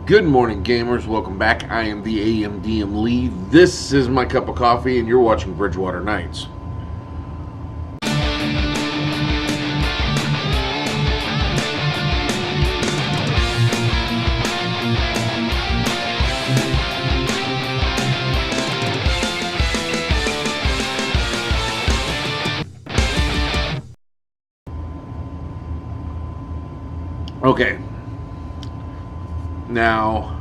Good morning, gamers. Welcome back. I am the AMDM lead. This is my cup of coffee, and you're watching BridgeWater Knights. Okay. Now,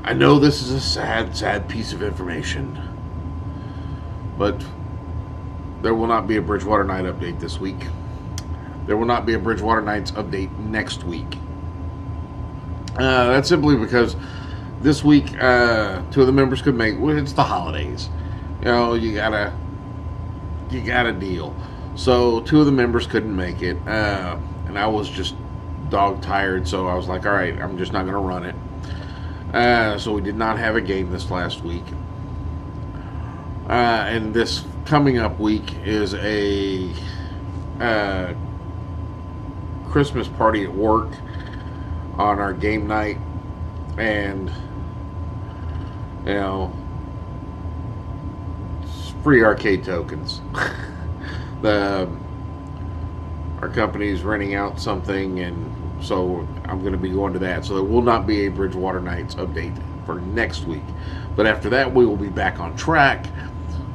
I know this is a sad piece of information, but there will not be a BridgeWater Night update this week. There will not be a BridgeWater Nights update next week. That's simply because this week, two of the members could make. Well, it's the holidays, you know. You gotta deal. So two of the members couldn't make it, and I was just dog tired, so I was like, all right, I'm just not going to run it. So we did not have a game this last week. And this coming up week is a Christmas party at work on our game night, and you know, it's free arcade tokens. Our company's renting out something, and so I'm going to be going to that. So there will not be a BridgeWater Nights update for next week. But after that, we will be back on track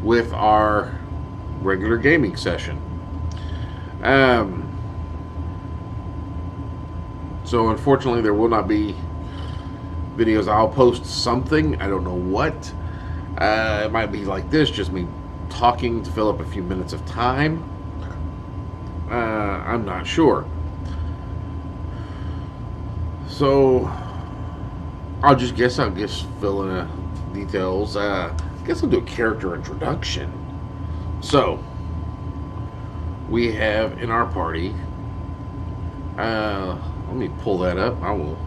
with our regular gaming session. So unfortunately, there will not be videos. I'll post something. I don't know what. It might be like this, just me talking to fill up a few minutes of time. I'm not sure. So I'll just fill in details. I guess I'll do a character introduction. So we have in our party, let me pull that up. I will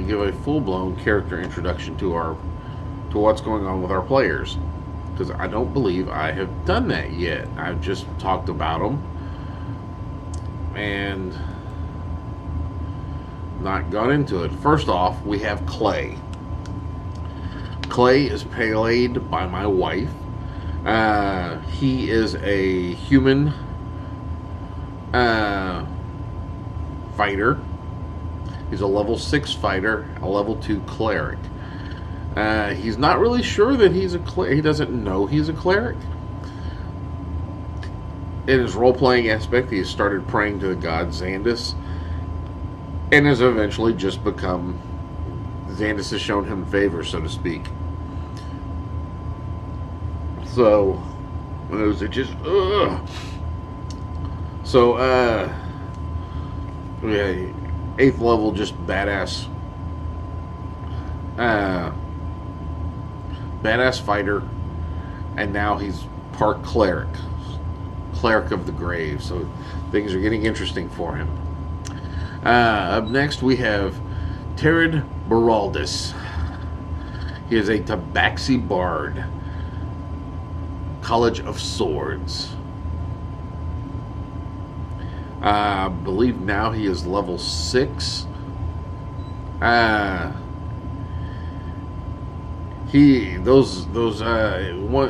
give a full-blown character introduction to what's going on with our players, because I don't believe I have done that yet. I've just talked about them and not gone into it. First off, we have Clay. Clay is played by my wife. He is a human fighter. He's a level 6 fighter, a level 2 cleric. He's not really sure that he's a cleric. He doesn't know he's a cleric. In his role-playing aspect, he has started praying to the god Xandus, and has eventually just become... Xandus has shown him favor, so to speak. So, those are just... So, yeah, 8th level, just badass... badass fighter, and now he's part cleric of the grave, so things are getting interesting for him. Up next we have Terid Baraldus. He is a Tabaxi bard, College of Swords. I believe now he is level 6.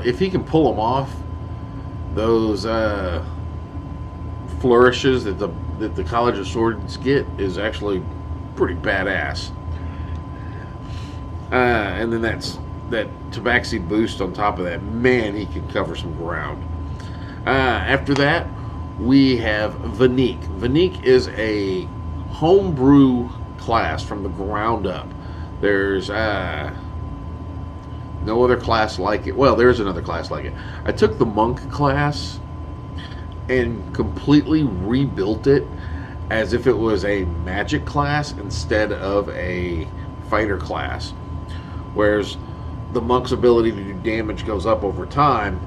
If he can pull them off, those flourishes that the College of Swords get is actually pretty badass. And then that Tabaxi boost on top of that, man, he can cover some ground. After that, we have Vanique. Vanique is a homebrew class from the ground up. There's no other class like it. Well, there's another class like it. I took the monk class and completely rebuilt it as if it was a magic class instead of a fighter class. Whereas the monk's ability to do damage goes up over time.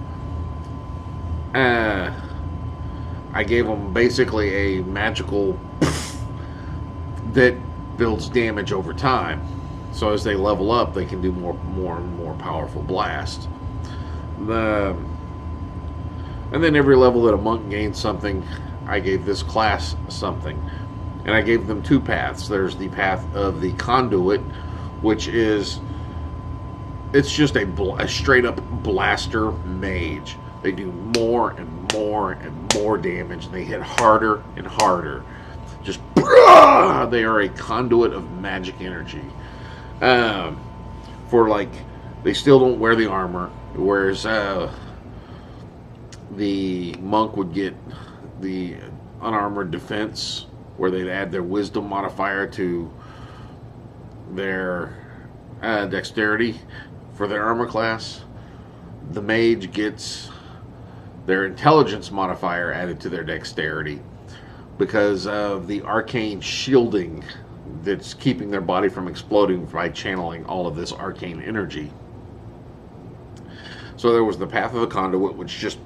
I gave them basically a magical that builds damage over time. So as they level up, they can do more and more powerful blasts. And then every level that a monk gains something, I gave this class something. And I gave them two paths. There's the path of the conduit, which is, it's just a straight up blaster mage. They do more and more and more damage. They hit harder and harder. Just, they are a conduit of magic energy. For like, they still don't wear the armor, whereas the monk would get the unarmored defense, where they'd add their wisdom modifier to their dexterity for their armor class. The mage gets their intelligence modifier added to their dexterity because of the arcane shielding that's keeping their body from exploding by channeling all of this arcane energy. So there was the path of the conduit, which just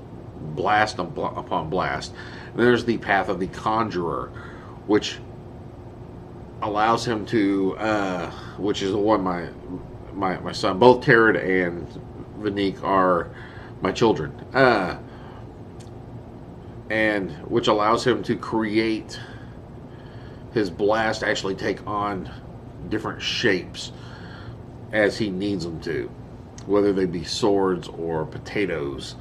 blast upon blast. And there's the path of the conjurer, which allows him to, which is the one my son, both Tarad and Vanique are my children, and which allows him to create his blast actually take on different shapes as he needs them to, whether they be swords or potatoes.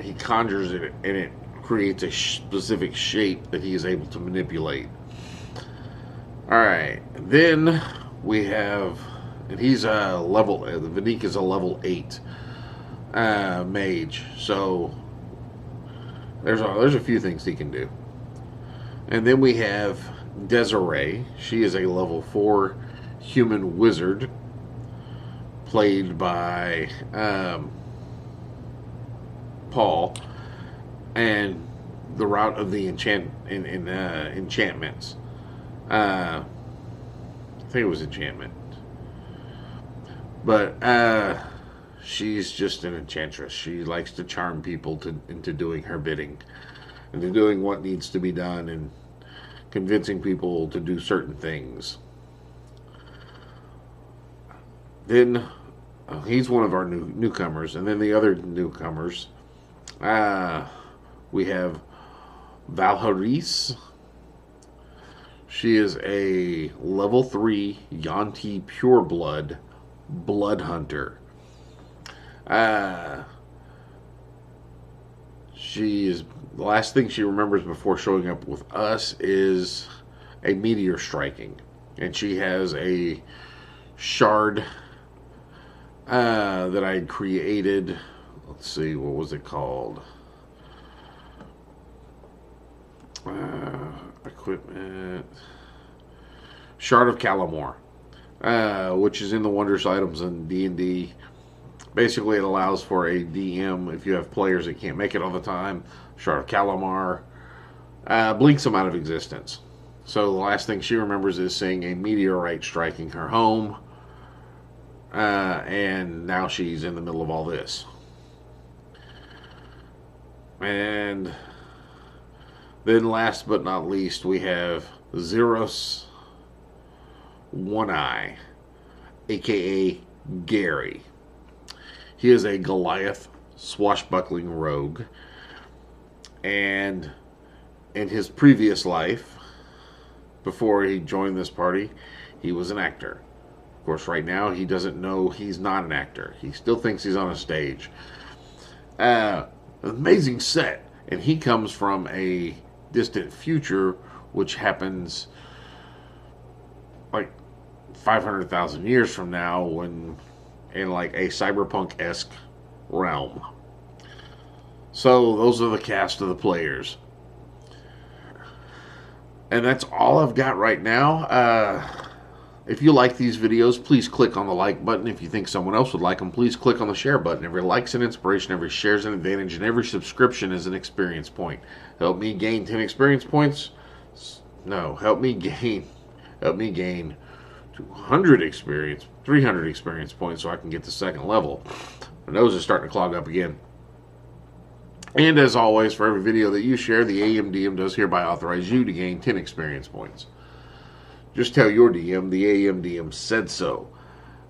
He conjures it and it creates a specific shape that he is able to manipulate. Alright, then we have, and he's a level, Vanique is a level 8 mage, so there's a few things he can do. And then we have Desiree. She is a level 4 human wizard, played by Paul, and the route of the enchantments. I think it was enchantment, but she's just an enchantress. She likes to charm people into doing her bidding, and to doing what needs to be done, and convincing people to do certain things. Then he's one of our newcomers, and then the other newcomers, we have Valharis. She is a level 3 Yanti pureblood blood hunter. She is, the last thing she remembers before showing up with us is a meteor striking, and she has a shard that I had created. Let's see, what was it called? Equipment. Shard of Calamore, which is in the Wondrous Items in D&D. Basically, it allows for a DM, if you have players that can't make it all the time, Shard of Calamar blinks them out of existence. So the last thing she remembers is seeing a meteorite striking her home, and now she's in the middle of all this. And then last but not least, we have Zeros One Eye, aka Gary. He is a Goliath swashbuckling rogue, and in his previous life, before he joined this party, he was an actor. Of course, right now he doesn't know he's not an actor. He still thinks he's on a stage. Amazing set, and he comes from a distant future, which happens like 500,000 years from now, when in like a cyberpunk-esque realm. So those are the cast of the players, and that's all I've got right now. If you like these videos, please click on the like button. If you think someone else would like them, please click on the share button. Every like's an inspiration, every share's an advantage, and every subscription is an experience point. Help me gain 10 experience points. No, help me gain 200 experience, 300 experience points, so I can get to second level. My nose is starting to clog up again. And as always, for every video that you share, the AMDM does hereby authorize you to gain 10 experience points. Just tell your DM the AMDM said so.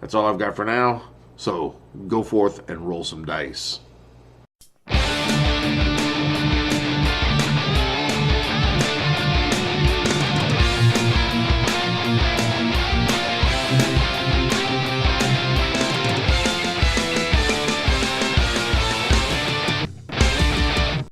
That's all I've got for now, so go forth and roll some dice.